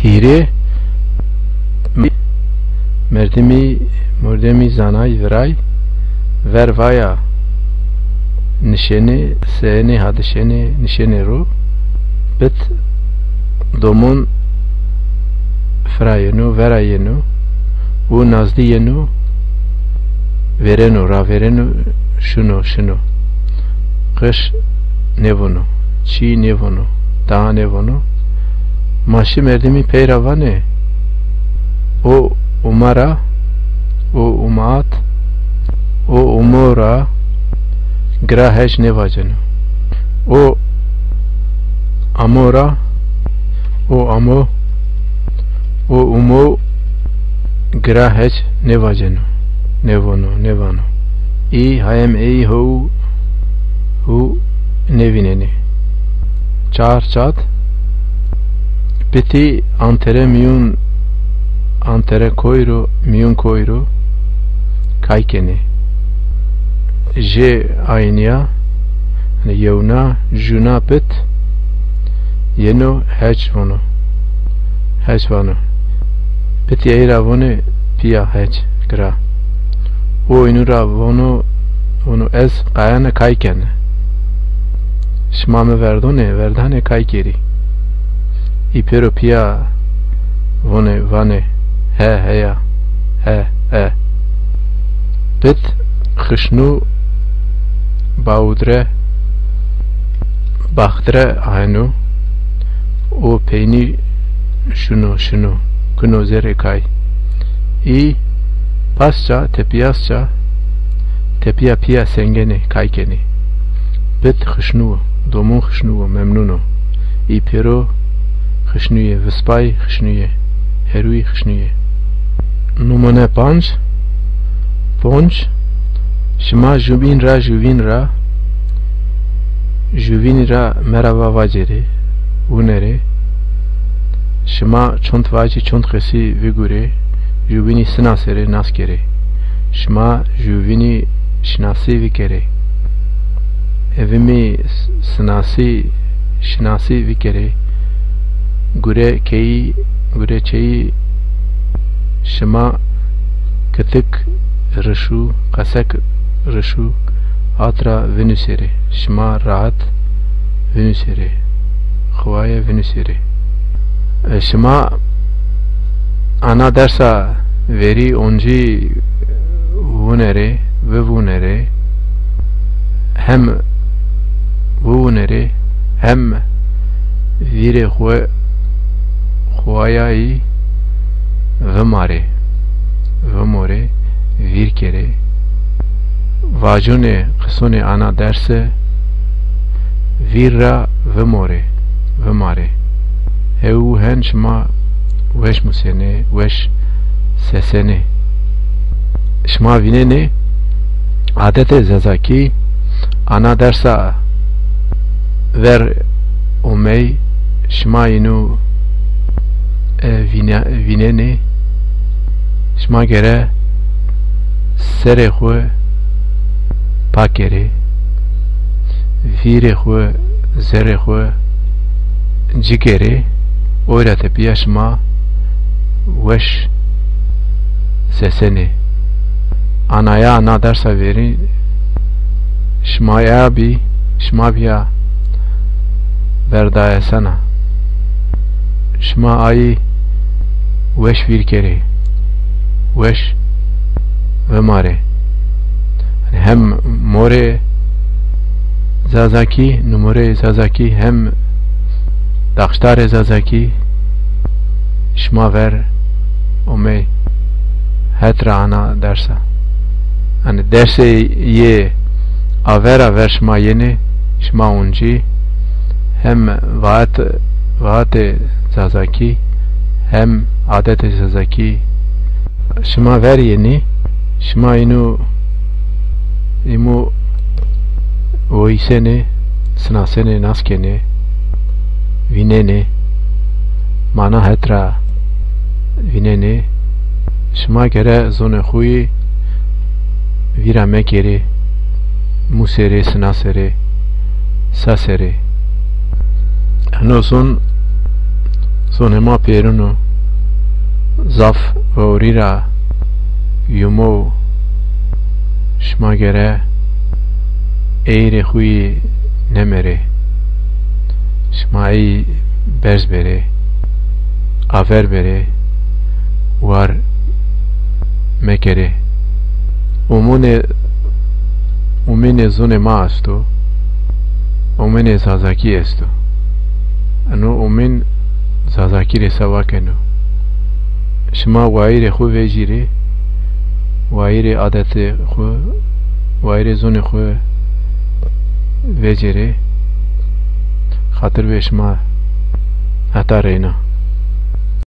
Piri merdemi zanay viray vervaya nişeni seni hadişeni nişeni ru bit domun frayenu verayenu u nazdiyenu verenu ra verenu şunu kış nevunu çi nevunu da nevunu maşı merdemi peyravane o umara o umat o umura graheş nevacenu o amora o amo o umo graheş nevacenu nevano i hayem ey hu nevineni çar çat peti antere miyun antere koyru miyun koyru kaykeni je ayniya yevna juna pet yeno heçvano peti eira vone pia heç gra o inura vono ez qayana kayken şmame verdane kaykeri ipero pia vane heya he pet khishnu baudre bakhdre aynu o peyni şunu kuno zere kay i pasça tepia pia sengeni kaykeni pet khishnu domun khishnu memnuno i pero khishnuye vespay khishnuye heruy khishnuye numune ponch shma juvin ra merava vajere unere shma çont vaji çont khesi vigure juvini snasere naskere shma juvini shnasi vikere evimi shnasi vikere gure çeyi shma katık rışu qasak rışu atra venüsere shma rahat venüsere khwaya venüsere shma ana dersa veri onji vunere ve vunere hem vunere hem vire khwayai vemore virkere vajune qisone ana derse virra vemare heu henşma wesh musene wesh sesene şma vinene adete zazaki ana dersa ver omey şma inu vinene şma gere sere xwe pakere vire xwe zere xwe cigere oyra tepiya şma weş sesene anaya ana dersa veri şma biya verdaya sana şma ayı weş virkere weş ve mare hem more zazaki numore zazaki hem daxtare zazaki şma ver omey hetra ana dersa hani derse ye avera ver şma yeni şma unci hem vaate zazaki hem adete zazaki şma ver yeni şma inu imu oisene snasene naskene vinene mana hetra vinene şma gere zone xuyi vira mekere musere snasere sasere hanosun zonema pêrûn û zaf vorîra yumo şma gere eyrê xwî nemere şma ey berz bere aver bere war mekere umene zone ma asto umene zazaki esto ano umen zazaki re savakeno şma waire xwe vejire waire adete xwe waire zone xwe vejere xatir ve şma heta reyna